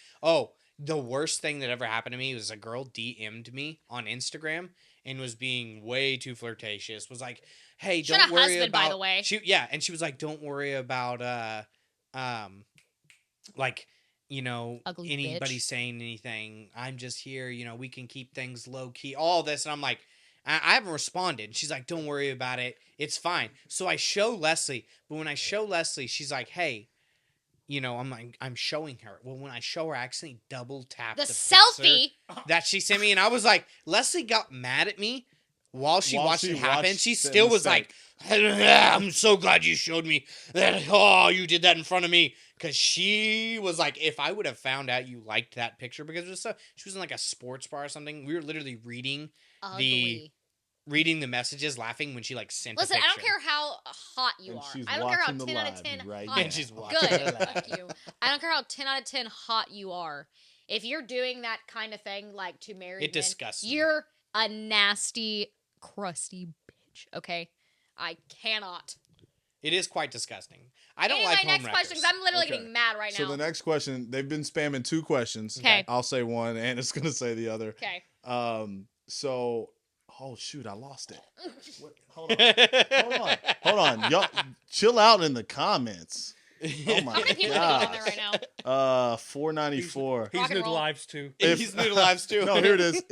the worst thing that ever happened to me was a girl DM'd me on Instagram and was being way too flirtatious. Was like, "Hey, She had don't a worry husband, about." by the way. And she was like, "Don't worry about like." Ugly anybody bitch. saying anything. I'm just here, we can keep things low key, all this. And I'm like, I haven't responded. She's like, don't worry about it. It's fine. So I show Leslie, but when I show Leslie, she's like, hey, I'm showing her. Well, when I show her, I accidentally double tap The picture selfie. that she sent me. And I was like, Leslie got mad at me while she watched it happen. watched She the still was like, I'm so glad you showed me that. Oh, you did that in front of me. Because she was like, if I would have found out you liked that picture, because it was she was in like a sports bar or something. We were literally reading Ugly. the messages, laughing when she like sent Listen, a picture. I don't care how hot you And are. she's I don't care how watching the 10 out of live 10 right hot. now. And she's watching Good. the live. Fuck you. I don't care how 10 out of 10 hot you are. If you're doing that kind of thing, like to marry It disgusts me. you're a nasty, crusty bitch. Okay, I cannot. It is quite disgusting. I don't anyway, like home next question, because I'm literally Okay. getting mad right So now. the next question, they've been spamming 2 questions. 'Kay. I'll say one, and it's gonna say the other. Okay. So, oh shoot, I lost it. What? Hold on, y'all, chill out in the comments. Oh my How many people are in there gosh. right now? 494. He's Rock and new to roll. lives too. He's new to lives too. No, here it is.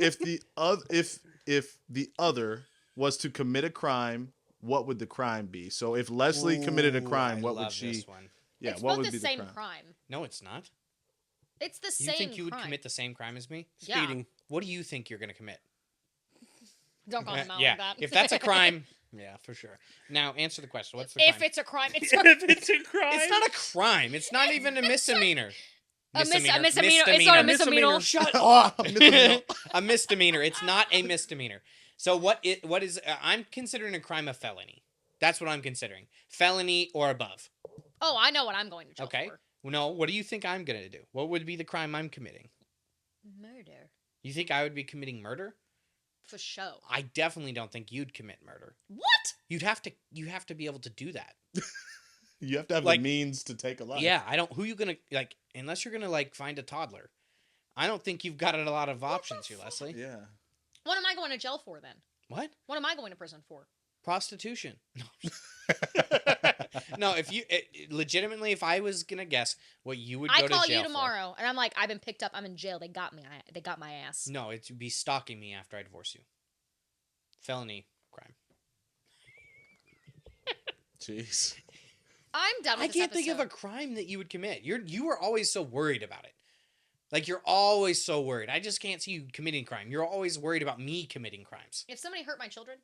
If the other was to commit a crime, what would the crime be? So if Leslie committed a crime, Ooh, I what would love she? this one. Yeah, It's what both would be the same the crime? crime. No, it's not. It's the You same think you would crime. commit the same crime as me? Yeah. Speeding. What do you think you're gonna commit? Don't call him out yeah, like that. if that's a crime, yeah, for sure. Now answer the question. What's the if crime? it's a crime, it's If it's a crime, It's not a crime. It's not even a misdemeanor. a misdemeanor. It's not a misdemeanor. Shut up. A misdemeanor. It's not a misdemeanor. So what is I'm considering a crime a felony. That's what I'm considering. Felony or above. Oh, I know what I'm going to jail Okay. for. No, what do you think I'm going to do? What would be the crime I'm committing? Murder. You think I would be committing murder? For show. I definitely don't think you'd commit murder. What? You have to be able to do that. You have to have Like- the means to take a life. Yeah, who you going to unless you're going to like find a toddler. I don't think you've got a lot of options here, Leslie. Yeah. What am I going to jail for then? What? What am I going to prison for? Prostitution. No, if you legitimately, if I was gonna guess what you would go I to call jail you tomorrow, and I'm like, I've been picked up. I'm in jail. They got me. They got my ass. for. No, it'd be stalking me after I divorce you. Felony crime. Jeez. I'm done with I this can't think of a episode. crime that you would commit. You are always so worried about it. Like you're always so worried. I just can't see you committing crime. You're always worried about me committing crimes. If somebody hurt my children,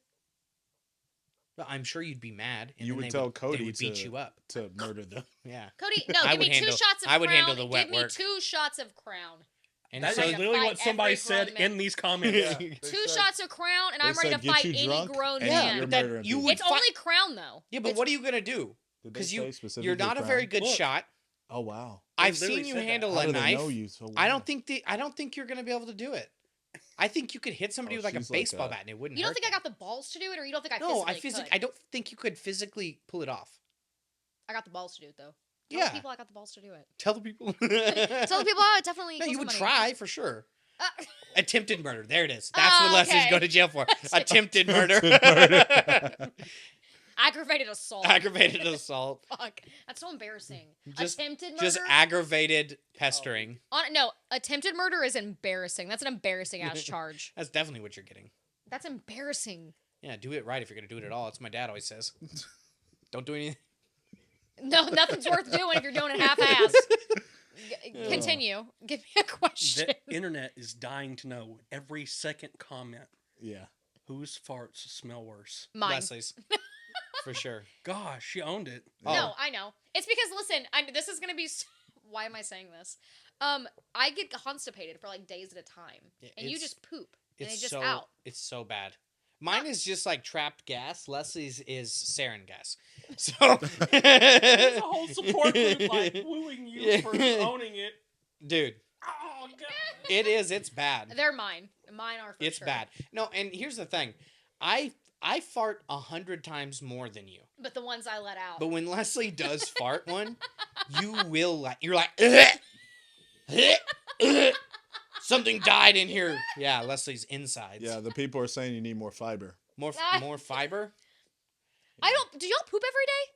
But I'm sure you'd be mad. And You then would they tell they Cody would beat to- you up. To murder them. Yeah. Cody, no, I give would me 2 handle- shots of I would crown. handle the wet give me work. 2 shots of crown. And That so is ready to literally fight what somebody every said grown man. in these comments. Yeah. 2 They said- shots of crown, and they I'm ready said, to "Get fight you any drunk, grown and Yeah, man. you're but that murdering you people." would It's fi- only crown though. Yeah, but It's- what are you gonna do? Did they Because say you're specifically not a crime? very good Look. shot. Oh wow. I've literally seen you said that. handle How a do they knife. know you so well? I don't think you're gonna be able to do it. I think you could hit somebody Oh, with like a she's like baseball a- bat and it wouldn't. You don't hurt think I them. got the balls to do it, or you don't think I No, physically could? I don't think you could physically pull it off. I got the balls to do it though. Tell Yeah. the people I got the balls to do it. Tell the people. Tell the people I definitely. No, kill you would somebody. try for sure. Attempted murder. There it is. That's what Oh, Leslie's okay. going to jail for. Attempted murder. Aggravated assault. Aggravated assault. Fuck. That's so embarrassing. Just- Attempted murder. Just aggravated pestering. No, attempted murder is embarrassing. That's an embarrassing ass charge. That's definitely what you're getting. That's embarrassing. Yeah, do it right if you're going to do it at all. It's my dad always says. Don't do anything. No, nothing's worth doing if you're doing it half-ass. Continue. Give me a question. The internet is dying to know every second comment. Yeah. Whose farts smell worse? Mine. Leslie's. For sure. Gosh, she owned it. No, I know. It's because listen, this is gonna be. Why am I saying this? I get constipated for like days at a time, Yeah, and you it's- just poop, and It's it's just so out. it's so bad. Mine is just like trapped gas. Leslie's is sarin gas. So There's a whole support group like wooing you Yeah. for owning it. dude, Oh god. it is. It's bad. They're mine. Mine are. For It's sure. bad. No, and here's the thing. I fart 100 times more than you. But the ones I let out. But when Leslie does fart one, you will like you're like something died in here. Yeah, Leslie's insides. Yeah, the people are saying you need more fiber. More fiber. I don't. Do y'all poop every day?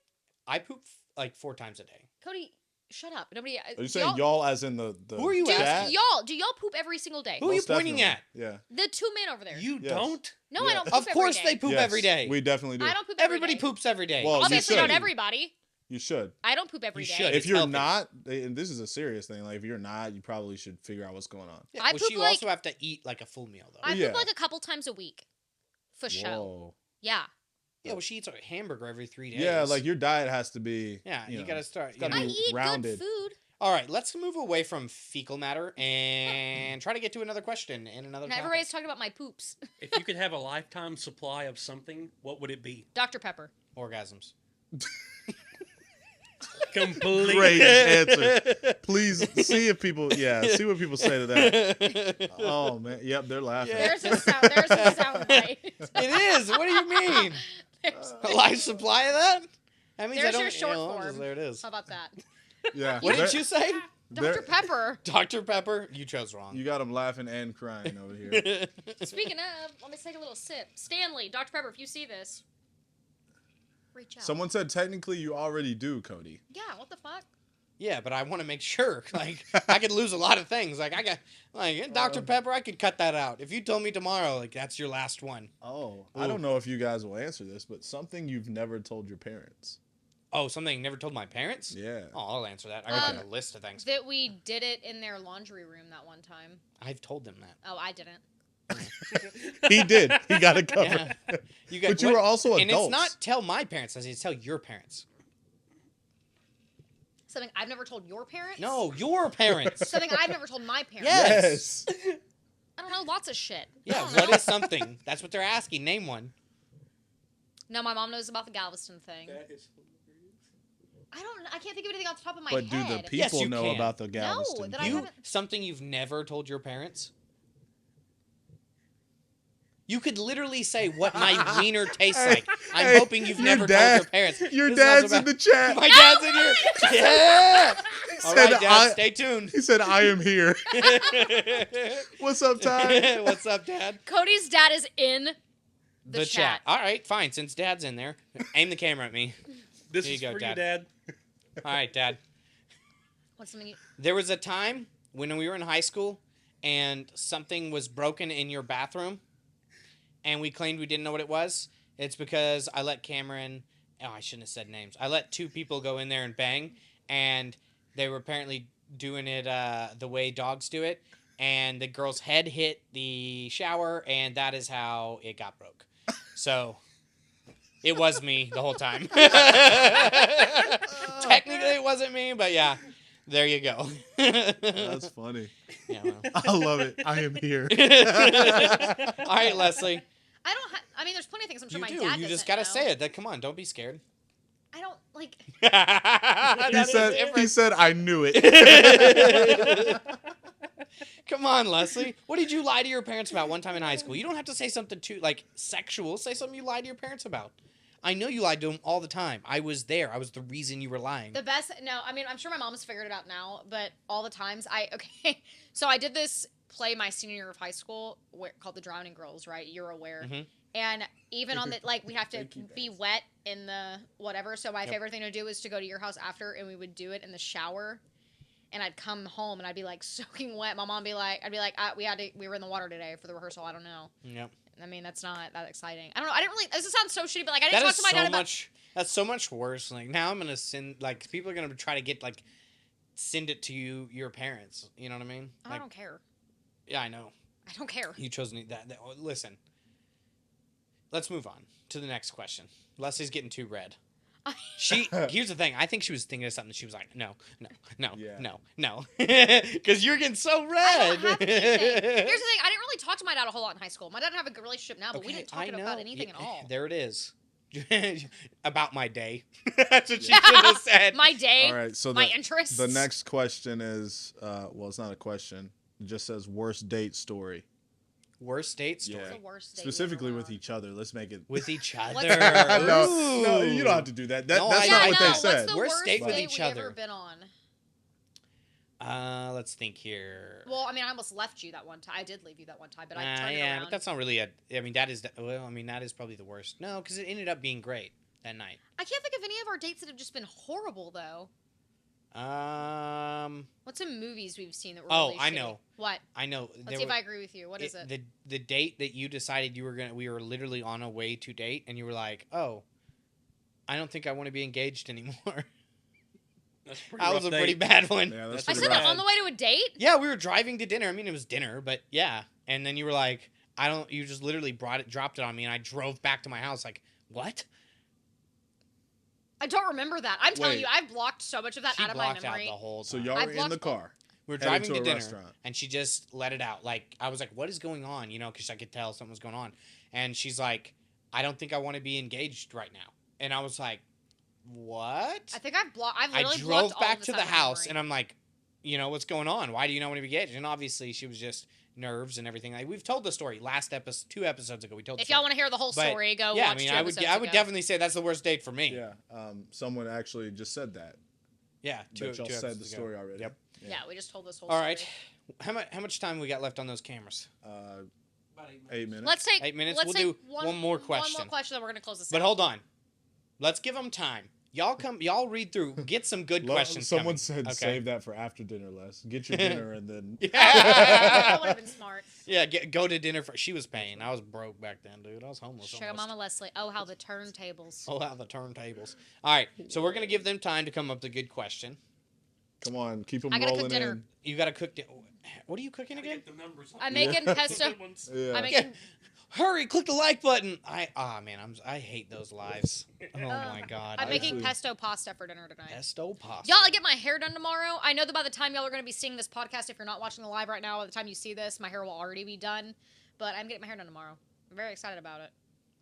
I poop like 4 times a day. Cody, shut up. Nobody. Are you saying y'all as in the Who are you chat? asking? Do y'all poop every single day? Who are you Most pointing definitely. at? Yeah. The 2 men over there. You Yes. don't? No, Yeah. I don't. Poop Of course every they day. poop Yes, every day. We definitely do. I don't poop every Everybody day. poops every day. Well, you Obviously, should. not everybody. You should. I don't poop every You day. should. If It's you're healthy. not, and this is a serious thing, like if you're not, you probably should figure out what's going on. Yeah, I well, poop you like- also have to eat like a full meal though. I Yeah. poop like a couple times a week. For show. Whoa. Yeah. Yeah, well, she eats a hamburger every 3 days. Yeah, like your diet has to be. Yeah, you know, gotta start. it's gotta you I know. be eat rounded. good food. All right, let's move away from fecal matter and try to get to another question and another. Now topic. everybody's talking about my poops. If you could have a lifetime supply of something, what would it be? Dr. Pepper. Orgasms. Complete. Great answer. Please see if people. Yeah, see what people say to that. Oh man, yep, they're laughing. Yeah. There's a sound. There's a sound bite. It is. What do you mean? There's- A life supply of that? That means I There's don't. your short you know, just- form. there it is. How about that? Yeah. What did There- you say? there- Dr. Pepper. Dr. Pepper? You chose wrong. You got them laughing and crying over here. Speaking of, let me take a little sip. Stanley, Dr. Pepper, if you see this, reach out. Someone said technically you already do, Cody. Yeah, what the fuck? Yeah, but I want to make sure. Like, I could lose a lot of things. Like, I got, like, Dr. Pepper, I could cut that out. If you told me tomorrow, like, that's your last one. Oh, I don't know if you guys will answer this, but something you've never told your parents. Oh, something I never told my parents? Yeah. Oh, I'll answer that. I got a list of things. That we did it in their laundry room that one time. I've told them that. Oh, I didn't. He did. He got it covered. Yeah. You got, But you were also and adults. it's not tell my parents, it's tell your parents. Something I've never told your parents? No, your parents. Something I've never told my parents. Yes. Yes. I don't know, lots of shit. I Yeah, don't what know. is something? That's what they're asking. Name one. No, my mom knows about the Galveston thing. I can't think of anything off the top of my But do head. the people Yes, you know can. about the Galveston? that I You haven't- something you've never told your parents? You could literally say what my wiener tastes like. I'm Hey, hoping you've your never dad- told your parents. Your This is also dad's in about- the chat. My dad's in here. Yeah. All said, right, Dad. I- Stay tuned. He said, "I am here." What's up, Ty? What's up, Dad? Cody's dad is in the chat. All right, fine. Since Dad's in there, aim the camera at me. This Here you is go, for Dad. you, Dad. All right, Dad. What's something you... There was a time when we were in high school and something was broken in your bathroom and we claimed we didn't know what it was. It's because I let Cameron, I shouldn't have said names. I let 2 people go in there and bang, and they were apparently doing it the way dogs do it, and the girl's head hit the shower, and that is how it got broke. So it was me the whole time. Technically it wasn't me, but yeah. There you go. That's funny. Yeah, well. I love it. I am here. All right, Leslie. I don't I mean, there's plenty of things I'm sure You my do. dad You just doesn't gotta know. say it. That, come on, don't be scared. I don't, like... He said, "I knew it." Come on, Leslie. What did you lie to your parents about one time in high school? You don't have to say something too, like, sexual. Say something you lied to your parents about. I know you lied to them all the time. I was there. I was the reason you were lying. The best, no, I mean, I'm sure my mom's figured it out now, but all the times so I did this play my senior year of high school called the Drowning Girls, right? You're aware. Mhm. And even on the like, we have to Thank you, be guys. wet in the whatever. So my Yep. favorite thing to do is to go to your house after, and we would do it in the shower. And I'd come home and I'd be like soaking wet. My mom be like, I'd be like, we were in the water today for the rehearsal. I don't know. Yep. I mean, that's not that exciting. I don't know. I didn't really. This sounds so shitty, but like, I That didn't talk is to my so dad about. much. That's so much worse. Like now, I'm gonna send. Like people are gonna try to get like send it to your parents. You know what I mean? I Like, don't care. yeah, I know. I don't care. You chose that. Listen. Let's move on to the next question. Leslie's getting too red. Here's the thing. I think she was thinking of something. She was like, no, because you're getting so I red. don't have anything. Here's the thing. I didn't really talk to my dad a whole lot in high school. My dad and I have a good relationship now, but we Okay, didn't talk I about know. anything at all. There it is. About my day. That's what she should have said. My day, All right, so my interests. the next question is, well, it's not a question. It just says worst date story. Worst date story. What's the worst date you Specifically ever with won? each other. Let's make it. With each other. What's- no, you Ooh. don't have to do that. No, That's I not know. what they What's said. the Worst worst date with date each we other. ever been on? Let's think here. Well, I mean, I almost left you that one time. I did leave you that one time, but I turned it yeah, around. but that's not really a. I mean, that is. Well, I mean, that is probably the worst. No, because it ended up being great that night. I can't think of any of our dates that have just been horrible, though. What's some movies we've seen that were Oh, really I shitty? know. What? I know. Let's see if I agree with you. What is it? The date that you decided we were literally on a way to date, and you were like, oh, I don't think I want to be engaged anymore. That's a pretty That rough was a date. pretty bad one. Yeah, that's I pretty said bad. that on the way to a date? Yeah, we were driving to dinner. I mean, it was dinner, but yeah. And then you were like, you just literally dropped it on me, and I drove back to my house like, what? I don't remember that. I'm telling Wait. you, I've blocked so much of that She out of my blocked out memory. the whole So time. y'all I were in blocked the car. We were headed driving to to a dinner, restaurant. and she just let it out. Like, I was like, what is going on? You know, because I could tell something was going on. And she's like, I don't think I want to be engaged right now. And I was like, what? I think I've I literally drove blocked all back of this to out the of my house, memory. and I'm like, you know, what's going on? Why do you not want to be engaged? And obviously, she was just nerves and everything. Like, we've told the story last episode, 2 episodes ago. We told. If the y'all story. want to hear the whole But, story, go yeah, watch I mean, 2 I episodes would ago. definitely say that's the worst date for me. Yeah. Someone actually just said that. Yeah, two, That y'all two said the episodes ago. story already. Yep. Yeah, we just told this whole All story. right. How much time we got left on those cameras? 8 minutes. Let's take 8 minutes? Let's We'll take do one more question. One more question, then we're gonna close this. But out. hold on. Let's give them time. Y'all read through. Get some good questions. Someone coming. said Okay. save that for after dinner, Les. Get your dinner and then. that would have been smart. Yeah, go to dinner. She was paying. I was broke back then, dude. I was homeless. Sugar almost. Mama Leslie. Oh, how the turntables. Oh, how the turntables. All right, so we're gonna give them time to come up with a good question. Come on, keep them I gotta cook rolling dinner. in. You gotta cook. What are you cooking again? Get the numbers on I'm it. making pesto. Good ones. Yeah. I'm making. Hurry! Click the like button. I hate those lives. Oh my god. I'm making Actually- pesto pasta for dinner tonight. pesto pasta. Y'all, I get my hair done tomorrow. I know that by the time y'all are going to be seeing this podcast, if you're not watching the live right now, by the time you see this, my hair will already be done. But I'm getting my hair done tomorrow. I'm very excited about it.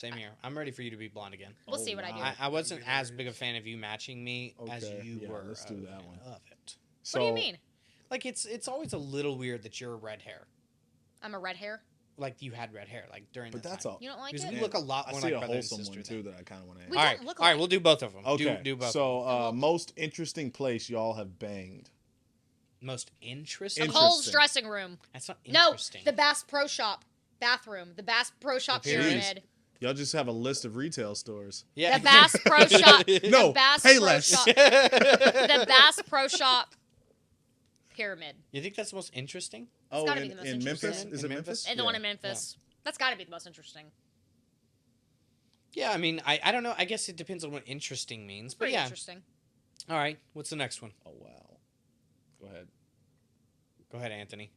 Same here. I'm ready for you to be blonde again. We'll Oh, see what I do. wow. I wasn't as big a fan of you matching me as Okay, you yeah, were. let's do that I one. love it. So, What do you mean? Like it's always a little weird that you're red hair. I'm a red hair. Like you had red hair like during. But that that's time. all. You don't like Because it? we look a lot I more see like a brother and wholesome sister. one too that I kind of want to. We All don't right, look all right, alike. we'll do both of them. Okay. Do both. So, Well- most interesting place y'all have banged. Most interesting. Interesting. Cole's dressing room. That's not No, interesting. the Bass Pro Shop bathroom. The Bass Pro Shop Jeez. pyramid. Y'all just have a list of retail stores. Yeah. The Bass Pro Shop. No, The Bass hey, Pro Les. Shop. The Bass Pro Shop pyramid. You think that's the most interesting? Oh, gotta be in, the most in Memphis? interesting. Is In it Memphis? Memphis? And the one in Memphis. That's got to be the most interesting. Yeah, I mean, I don't know. I guess it depends on what interesting means. But Pretty yeah. interesting. All right. What's the next one? Oh wow. Go ahead. Go ahead, Anthony.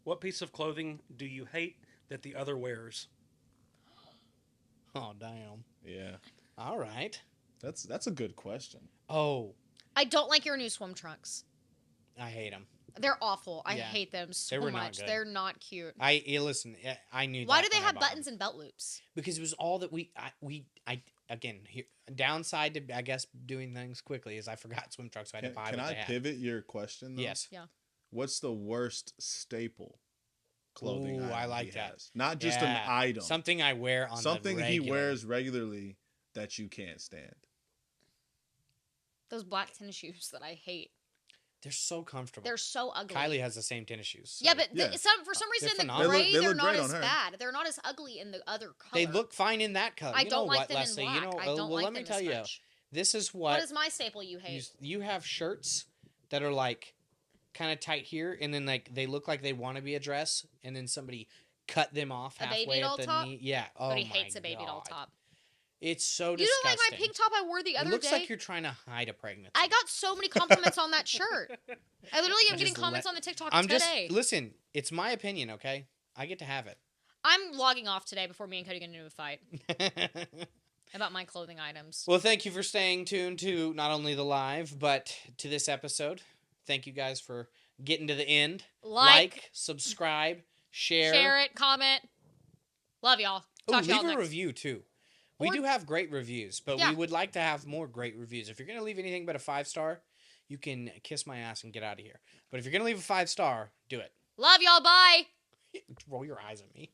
What piece of clothing do you hate that the other wears? Oh, damn. Yeah, All right. that's a good question. Oh, I don't like your new swim trunks. I hate them. They're awful. I Yeah. hate them so They were not much. good. They're not cute. Listen. I knew. Why that do they when I have bought 'em. buttons and belt loops? Because it was all that again, here, downside to, I guess, doing things quickly is I forgot swim trunks, so I had to buy Can what I they had. pivot your question? Though? Yes. What's the worst staple clothing Ooh, item I like he that. has? Not just an Yeah. item. Something I wear on Something the he regular. wears regularly that you can't stand. Those black tennis shoes that I hate. They're so comfortable. They're so ugly. Kylie has the same tennis shoes. so Yeah, but Yeah. for some reason the phenomenal. gray They they're look not great as on her. bad. They're not as ugly in the other color. they look fine in that color. I You don't know like what, them Leslie? in black. You know, I don't well, like let me them tell as you, much. this is What what is my staple you hate? you have shirts that are like kind of tight here, and then like they look like they want to be a dress, and then somebody cut them off A baby halfway doll at the top? knee. Yeah. Oh but he my hates a baby doll God. top. It's so You disgusting. don't like my pink top I wore the other It looks day? like you're trying to hide a pregnancy. I got so many compliments on that shirt. I literally am Just getting comments on the TikTok I'm today. just listen. It's my opinion, okay? I get to have I'm logging off today before me and Cody get into a fight it. about my clothing items. Well, thank you for staying tuned to not only the live but to this episode. Thank you guys for getting to the end. Like, subscribe, share. share it, comment. Love y'all. Talk to y'all leave a next. review too. We Or- do have great reviews, but Yeah. we would like to have more great reviews. If you're gonna leave anything but a 5-star, you can kiss my ass and get out of here. But if you're gonna leave a 5-star, do it. Love y'all. Bye. Roll your eyes at me.